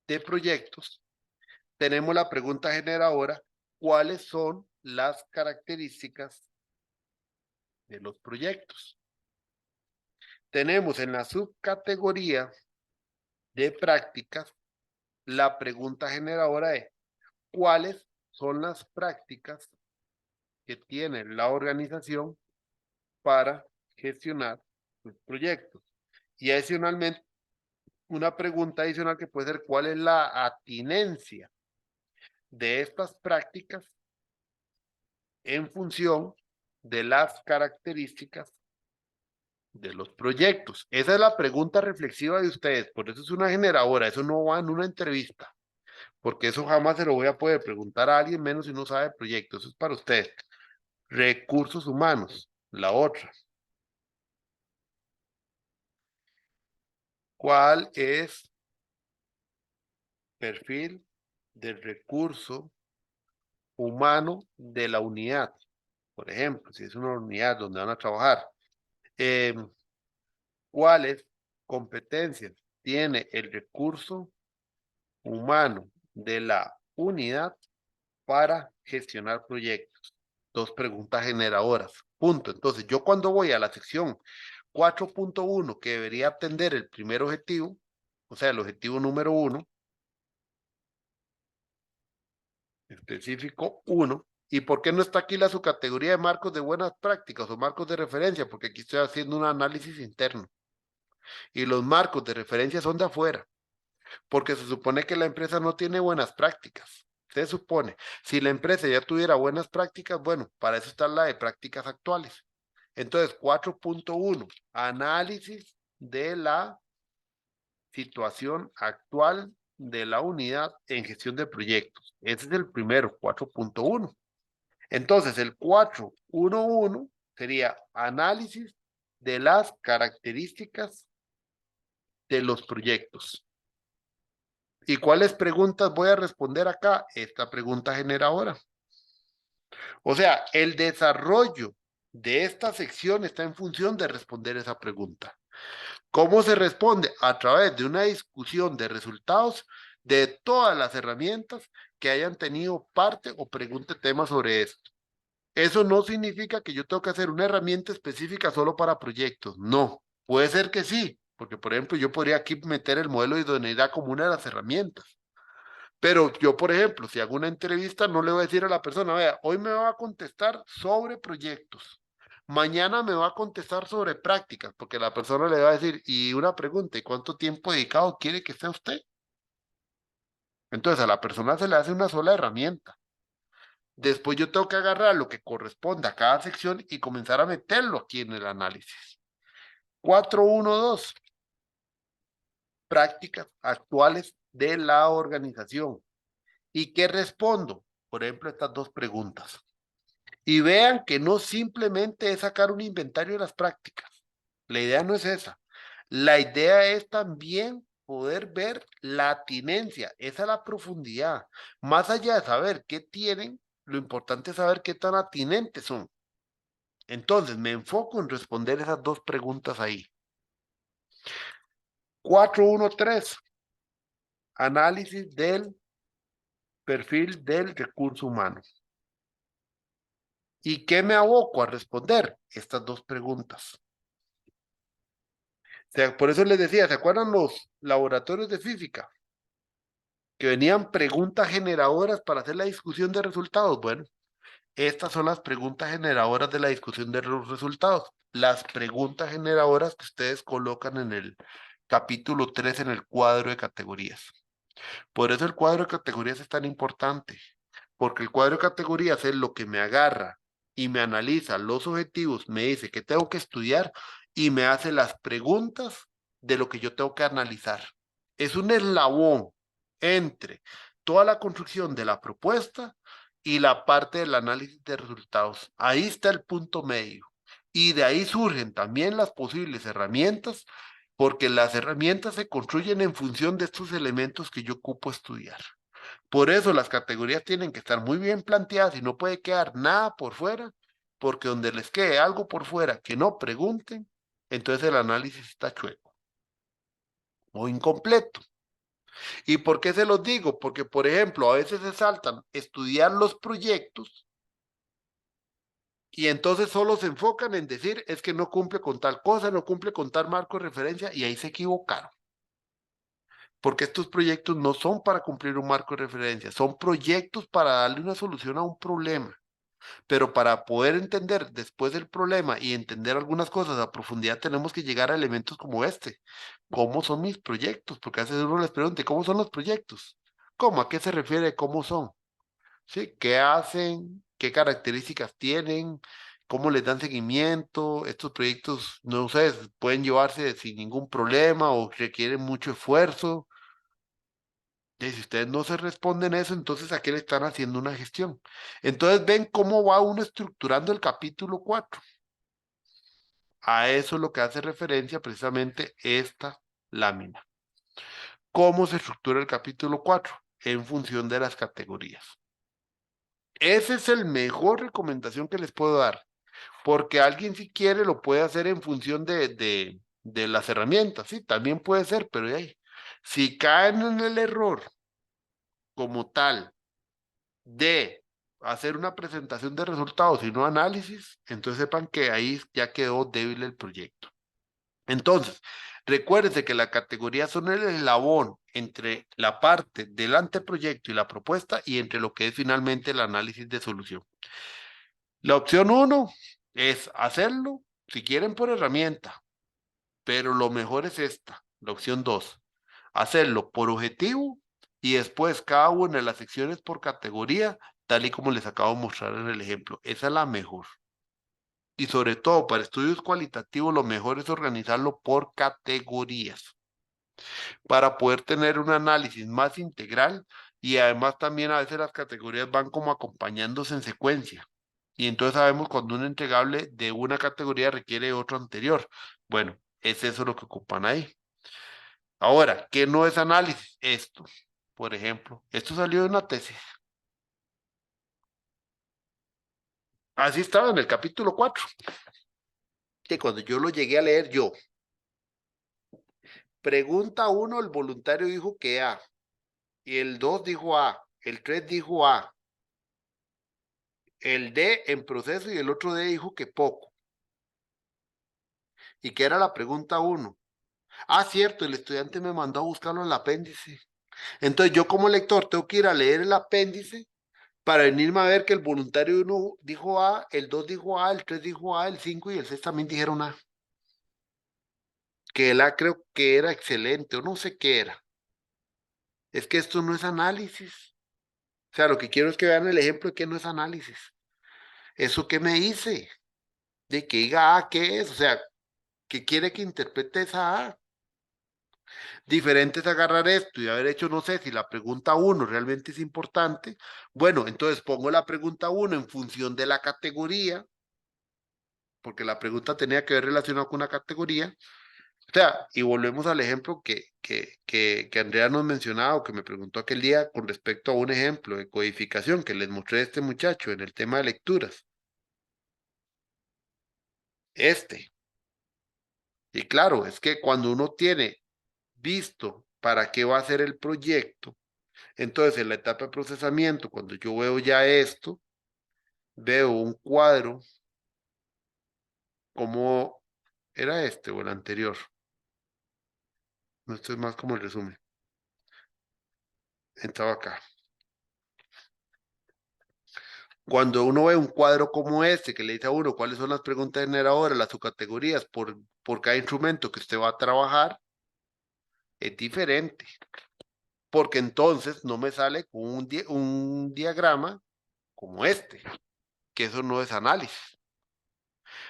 A: de proyectos tenemos la pregunta generadora, ¿cuáles son las características de los proyectos? Tenemos en la subcategoría de prácticas la pregunta generadora de ¿cuáles son las prácticas que tiene la organización para gestionar sus proyectos? Y adicionalmente, una pregunta adicional que puede ser ¿cuál es la atinencia de estas prácticas en función de las características de los proyectos? Esa es la pregunta reflexiva de ustedes, por eso es una generadora, eso no va en una entrevista, porque eso jamás se lo voy a poder preguntar a alguien menos si no sabe el proyecto, eso es para ustedes. Recursos humanos, la otra. ¿Cuál es perfil del recurso humano de la unidad? Por ejemplo, si es una unidad donde van a trabajar, ¿cuáles competencias tiene el recurso humano de la unidad para gestionar proyectos? Dos preguntas generadoras. Punto. Entonces, yo cuando voy a la sección 4.1, que debería atender el primer objetivo, o sea, el objetivo número 1, específico 1, ¿Y por qué no está aquí la subcategoría de marcos de buenas prácticas o marcos de referencia? Porque aquí estoy haciendo un análisis interno. Y los marcos de referencia son de afuera, porque se supone que la empresa no tiene buenas prácticas. Se supone. Si la empresa ya tuviera buenas prácticas, bueno, para eso está la de prácticas actuales. Entonces, 4.1, análisis de la situación actual de la unidad en gestión de proyectos. Ese es el primero, 4.1. Entonces, el 4.1.1 sería análisis de las características de los proyectos. ¿Y cuáles preguntas voy a responder acá? Esta pregunta generadora. O sea, el desarrollo de esta sección está en función de responder esa pregunta. ¿Cómo se responde? A través de una discusión de resultados de todas las herramientas que hayan tenido parte o pregunte temas sobre esto. Eso no significa que yo tengo que hacer una herramienta específica solo para proyectos. No, puede ser que sí, porque por ejemplo yo podría aquí meter el modelo de idoneidad como una de las herramientas. Pero yo, por ejemplo, si hago una entrevista, no le voy a decir a la persona, vea, hoy me va a contestar sobre proyectos. Mañana me va a contestar sobre prácticas, porque la persona le va a decir, y una pregunta, ¿y cuánto tiempo dedicado quiere que esté usted? Entonces a la persona se le hace una sola herramienta. Después yo tengo que agarrar lo que corresponde a cada sección y comenzar a meterlo aquí en el análisis. 4.1.2. Prácticas actuales de la organización. ¿Y qué respondo? Por ejemplo, estas dos preguntas. Y vean que no simplemente es sacar un inventario de las prácticas. La idea no es esa. La idea es también poder ver la atinencia, esa es la profundidad. Más allá de saber qué tienen, lo importante es saber qué tan atinentes son. Entonces, me enfoco en responder esas dos preguntas ahí. 4.1.3. Análisis del perfil del recurso humano. ¿Y qué me aboco a responder? Estas dos preguntas. Por eso les decía, ¿se acuerdan los laboratorios de física? Que venían preguntas generadoras para hacer la discusión de resultados. Bueno, estas son las preguntas generadoras de la discusión de los resultados. Las preguntas generadoras que ustedes colocan en el capítulo 3 en el cuadro de categorías. Por eso el cuadro de categorías es tan importante, porque el cuadro de categorías es lo que me agarra y me analiza los objetivos, me dice qué tengo que estudiar y me hace las preguntas de lo que yo tengo que analizar. Es un eslabón entre toda la construcción de la propuesta y la parte del análisis de resultados. Ahí está el punto medio. Y de ahí surgen también las posibles herramientas, porque las herramientas se construyen en función de estos elementos que yo ocupo estudiar. Por eso las categorías tienen que estar muy bien planteadas y no puede quedar nada por fuera, porque donde les quede algo por fuera que no pregunten, entonces el análisis está chueco o incompleto. ¿Y por qué se los digo? Porque, por ejemplo, a veces se saltan estudiar los proyectos y entonces solo se enfocan en decir es que no cumple con tal cosa, no cumple con tal marco de referencia y ahí se equivocaron. Porque estos proyectos no son para cumplir un marco de referencia, son proyectos para darle una solución a un problema. Pero para poder entender después el problema y entender algunas cosas a profundidad, tenemos que llegar a elementos como este. ¿Cómo son mis proyectos? Porque a veces uno les pregunta, ¿cómo son los proyectos? ¿Cómo? ¿A qué se refiere? ¿Cómo son? ¿Sí? ¿Qué hacen? ¿Qué características tienen? ¿Cómo les dan seguimiento? Estos proyectos, no sé, pueden llevarse sin ningún problema o requieren mucho esfuerzo. Y si ustedes no se responden eso, entonces ¿a qué le están haciendo una gestión? Entonces ven cómo va uno estructurando el capítulo 4. A eso es lo que hace referencia precisamente esta lámina. ¿Cómo se estructura el capítulo 4? En función de las categorías. Esa es el mejor recomendación que les puedo dar, porque alguien si quiere lo puede hacer en función de las herramientas, sí, también puede ser, pero de ahí, si caen en el error como tal de hacer una presentación de resultados y no análisis, entonces sepan que ahí ya quedó débil el proyecto. Entonces, recuérdense que la categoría son el eslabón entre la parte del anteproyecto y la propuesta y entre lo que es finalmente el análisis de solución. La opción 1 es hacerlo, si quieren, por herramienta, pero lo mejor es esta, la opción 2, hacerlo por objetivo y después cada una de las secciones por categoría, tal y como les acabo de mostrar en el ejemplo. Esa es la mejor. Y sobre todo para estudios cualitativos, lo mejor es organizarlo por categorías para poder tener un análisis más integral y además también a veces las categorías van como acompañándose en secuencia. Y entonces sabemos cuando un entregable de una categoría requiere otro anterior. Bueno, es eso lo que ocupan ahí. Ahora, ¿qué no es análisis? Esto, por ejemplo, esto salió de una tesis. Así estaba en el capítulo 4, que cuando yo lo llegué a leer yo, pregunta 1, el voluntario dijo que A, y el 2 dijo A, el 3 dijo A, el D en proceso y el otro D dijo que poco. ¿Y qué era la pregunta 1? Ah, cierto, el estudiante me mandó a buscarlo en el apéndice. Entonces yo como lector tengo que ir a leer el apéndice para venirme a ver que el voluntario 1 dijo A, el 2 dijo A, el 3 dijo A, el 5 y el 6 también dijeron A. Que el A creo que era excelente o no sé qué era. Es que esto no es análisis. O sea, lo que quiero es que vean el ejemplo de que no es análisis. ¿Eso qué me dice? De que diga A, ¿qué es? O sea, ¿qué quiere que interprete esa A? Diferente es agarrar esto y haber hecho, no sé, si la pregunta 1 realmente es importante. Bueno, entonces pongo la pregunta 1 en función de la categoría, porque la pregunta tenía que ver relacionado con una categoría. O sea, y volvemos al ejemplo que Andrea nos mencionaba o que me preguntó aquel día con respecto a un ejemplo de codificación que les mostré a este muchacho en el tema de lecturas. Este. Y claro, es que cuando uno tiene visto para qué va a ser el proyecto, entonces en la etapa de procesamiento, cuando yo veo ya esto, veo un cuadro como era este o el anterior. No, esto es más como el resumen. Entraba acá. Cuando uno ve un cuadro como este, que le dice a uno cuáles son las preguntas generadoras, las subcategorías por cada instrumento que usted va a trabajar, es diferente. Porque entonces no me sale con un diagrama como este, que eso no es análisis,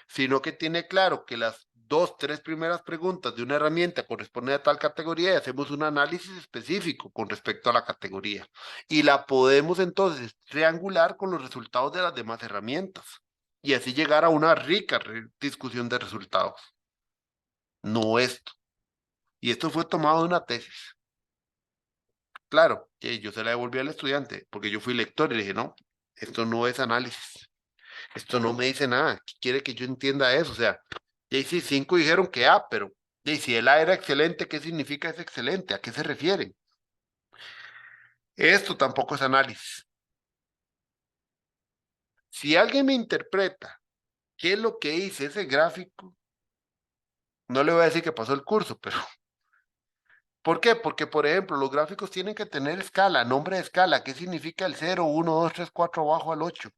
A: sino que tiene claro que las dos, tres primeras preguntas de una herramienta corresponden a tal categoría y hacemos un análisis específico con respecto a la categoría. Y la podemos entonces triangular con los resultados de las demás herramientas y así llegar a una rica discusión de resultados. No esto. Y esto fue tomado de una tesis. Claro, que yo se la devolví al estudiante porque yo fui lector y le dije, no, esto no es análisis. Esto no me dice nada. ¿Qué quiere que yo entienda eso? O sea, y sí, 5 dijeron que A, pero y si el A era excelente, ¿qué significa es excelente? ¿A qué se refiere? Esto tampoco es análisis. Si alguien me interpreta qué es lo que dice ese gráfico, no le voy a decir que pasó el curso, pero ¿por qué? Porque, por ejemplo, los gráficos tienen que tener escala, nombre de escala. ¿Qué significa el 0, 1, 2, 3, 4 abajo al 8?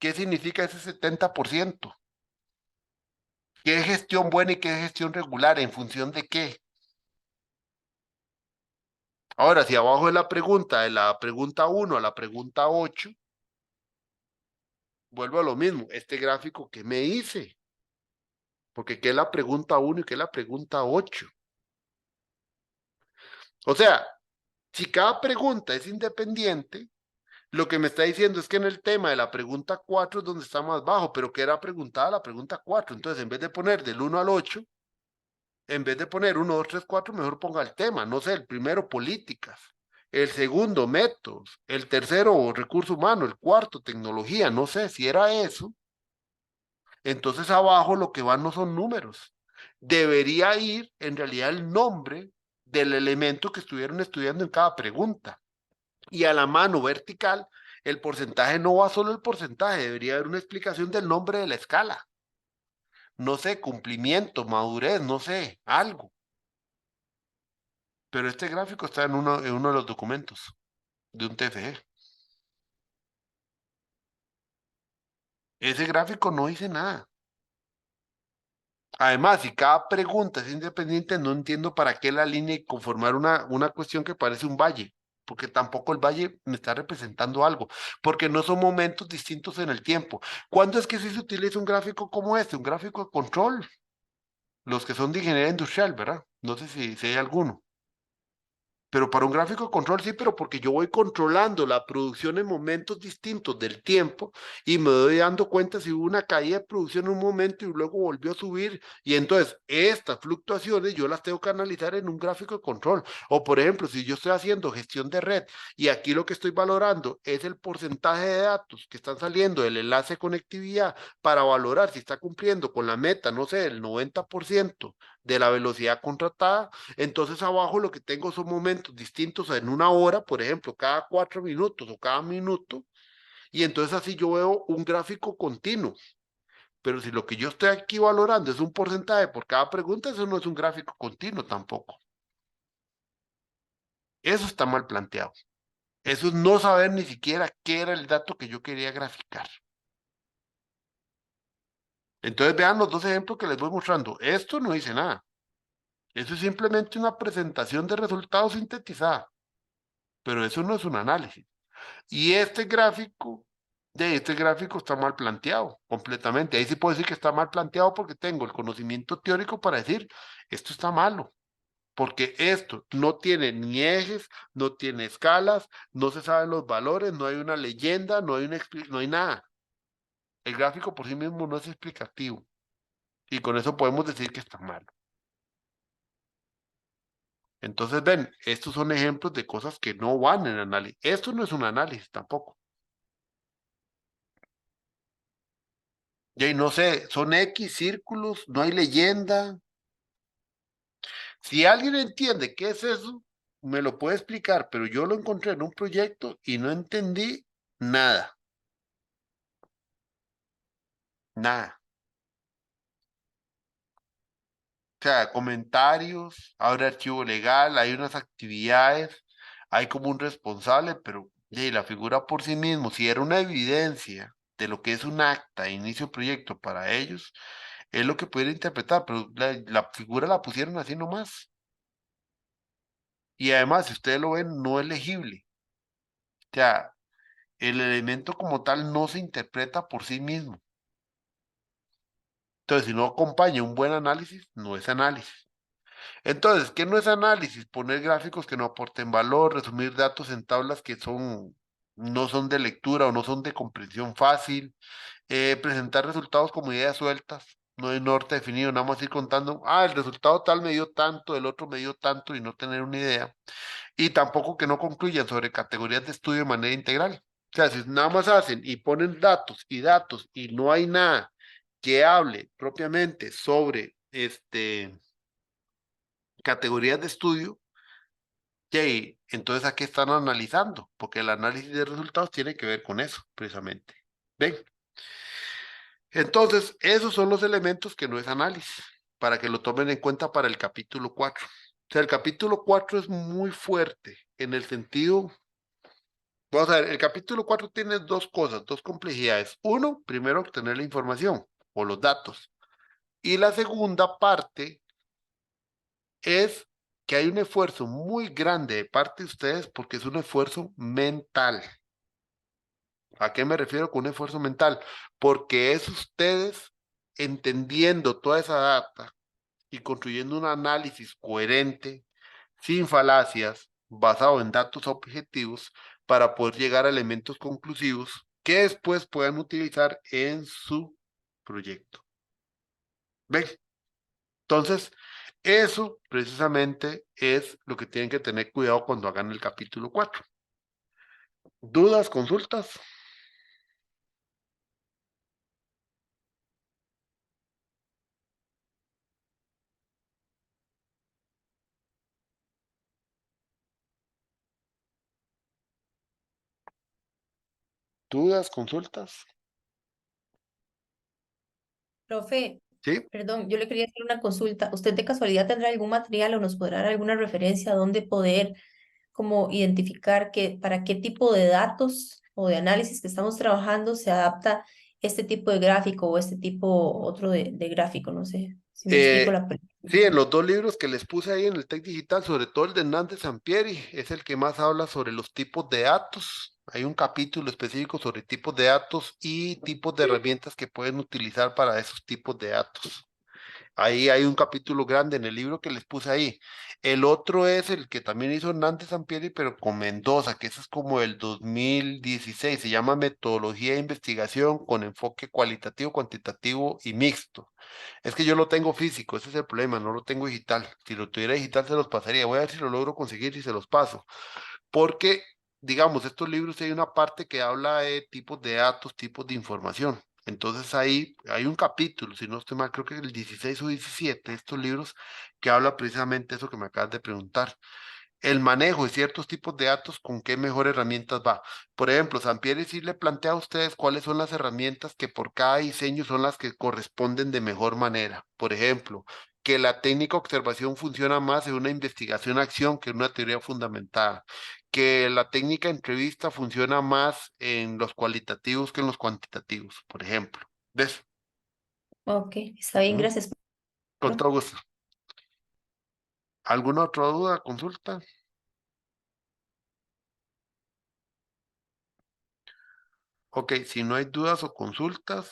A: ¿Qué significa ese 70%? ¿Qué es gestión buena y qué es gestión regular? ¿En función de qué? Ahora, si abajo de la pregunta 1 a la pregunta 8, vuelvo a lo mismo. Este gráfico, ¿qué me dice? Porque ¿qué es la pregunta 1 y qué es la pregunta 8? O sea, si cada pregunta es independiente, lo que me está diciendo es que en el tema de la pregunta 4 es donde está más bajo, pero que era preguntada la pregunta 4. Entonces, en vez de poner del 1 al 8, en vez de poner 1, 2, 3, 4, mejor ponga el tema. No sé, el primero, políticas. El segundo, métodos. El tercero, recurso humano. El cuarto, tecnología. No sé si era eso. Entonces, abajo lo que van no son números. Debería ir, en realidad, el nombre del elemento que estuvieron estudiando en cada pregunta. Y a la mano vertical, el porcentaje no va solo el porcentaje, debería haber una explicación del nombre de la escala. No sé, cumplimiento, madurez, no sé, algo. Pero este gráfico está en uno de los documentos de un TFE. Ese gráfico no dice nada. Además, si cada pregunta es independiente, no entiendo para qué la línea y conformar una cuestión que parece un valle, porque tampoco el valle me está representando algo, porque no son momentos distintos en el tiempo. ¿Cuándo es que sí se utiliza un gráfico como este? Un gráfico de control. Los que son de ingeniería industrial, ¿verdad? No sé si hay alguno. Pero para un gráfico de control sí, pero porque yo voy controlando la producción en momentos distintos del tiempo y me doy dando cuenta si hubo una caída de producción en un momento y luego volvió a subir. Y entonces estas fluctuaciones yo las tengo que analizar en un gráfico de control. O por ejemplo, si yo estoy haciendo gestión de red y aquí lo que estoy valorando es el porcentaje de datos que están saliendo del enlace de conectividad para valorar si está cumpliendo con la meta, no sé, el 90% de la velocidad contratada, entonces abajo lo que tengo son momentos distintos en una hora, por ejemplo, cada 4 minutos o cada minuto, y entonces así yo veo un gráfico continuo. Pero si lo que yo estoy aquí valorando es un porcentaje por cada pregunta, eso no es un gráfico continuo tampoco. Eso está mal planteado. Eso es no saber ni siquiera qué era el dato que yo quería graficar. Entonces vean los dos ejemplos que les voy mostrando. Esto no dice nada. Eso es simplemente una presentación de resultados sintetizada. Pero eso no es un análisis. Y este gráfico está mal planteado completamente. Ahí sí puedo decir que está mal planteado porque tengo el conocimiento teórico para decir, esto está malo, porque esto no tiene ni ejes, no tiene escalas, no se saben los valores, no hay una leyenda, no hay nada. El gráfico por sí mismo no es explicativo. Y con eso podemos decir que está mal. Entonces, ven, estos son ejemplos de cosas que no van en análisis. Esto no es un análisis tampoco. Y no sé, son X círculos, no hay leyenda. Si alguien entiende qué es eso, me lo puede explicar, pero yo lo encontré en un proyecto y no entendí nada, nada. O sea, comentarios, abre archivo legal, hay unas actividades, hay como un responsable, pero la figura por sí mismo, si era una evidencia de lo que es un acta de inicio de proyecto para ellos, es lo que pudiera interpretar, pero la figura la pusieron así nomás. Y además, si ustedes lo ven, no es legible. O sea, el elemento como tal no se interpreta por sí mismo. Entonces, si no acompaña un buen análisis, no es análisis. Entonces, ¿qué no es análisis? Poner gráficos que no aporten valor, resumir datos en tablas que no son de lectura o no son de comprensión fácil, presentar resultados como ideas sueltas, no hay norte definido, nada más ir contando, el resultado tal me dio tanto, el otro me dio tanto y no tener una idea. Y tampoco que no concluyan sobre categorías de estudio de manera integral. O sea, si nada más hacen y ponen datos y no hay nada que hable propiamente sobre categorías de estudio, entonces aquí están analizando, porque el análisis de resultados tiene que ver con eso, precisamente. ¿Ven? Entonces, esos son los elementos que no es análisis, para que lo tomen en cuenta para el capítulo 4. O sea, el capítulo 4 es muy fuerte en el sentido. Vamos a ver, el capítulo 4 tiene dos cosas, dos complejidades. Uno, primero obtener la información o los datos. Y la segunda parte es que hay un esfuerzo muy grande de parte de ustedes porque es un esfuerzo mental. ¿A qué me refiero con un esfuerzo mental? Porque es ustedes entendiendo toda esa data y construyendo un análisis coherente, sin falacias, basado en datos objetivos, para poder llegar a elementos conclusivos que después puedan utilizar en su proyecto. ¿Ven? Entonces, eso precisamente es lo que tienen que tener cuidado cuando hagan el capítulo 4. ¿Dudas, consultas? ¿Dudas, consultas?
D: Profe,
A: ¿Sí?
D: perdón, yo le quería hacer una consulta. ¿Usted de casualidad tendrá algún material o nos podrá dar alguna referencia donde poder como identificar que para qué tipo de datos o de análisis que estamos trabajando se adapta este tipo de gráfico o este tipo otro de gráfico, no sé si me explico
A: Eh,
D: la
A: sí, en los dos libros que les puse ahí en el Tech Digital, sobre todo el de Hernández Sampieri, es el que más habla sobre los tipos de datos. Hay un capítulo específico sobre tipos de datos y tipos de herramientas que pueden utilizar para esos tipos de datos. Ahí hay un capítulo grande en el libro que les puse ahí. El otro es el que también hizo Hernández Sampieri, pero con Mendoza, que ese es como el 2016. Se llama Metodología de Investigación con enfoque cualitativo, cuantitativo y mixto. Es que yo lo tengo físico, ese es el problema, no lo tengo digital. Si lo tuviera digital se los pasaría. Voy a ver si lo logro conseguir y se los paso. Porque, digamos, estos libros hay una parte que habla de tipos de datos, tipos de información. Entonces ahí hay un capítulo, si no estoy mal, creo que el 16 o 17 de estos libros que habla precisamente eso que me acabas de preguntar. El manejo de ciertos tipos de datos, ¿con qué mejor herramientas va? Por ejemplo, Sampieri sí le plantea a ustedes cuáles son las herramientas que por cada diseño son las que corresponden de mejor manera. Por ejemplo, que la técnica observación funciona más en una investigación-acción que en una teoría fundamentada. Que la técnica entrevista funciona más en los cualitativos que en los cuantitativos, por ejemplo. ¿Ves?
D: Ok, está bien,
A: Ujú.
D: gracias.
A: Con todo gusto. ¿Alguna otra duda, consulta? Ok, si no hay dudas o consultas.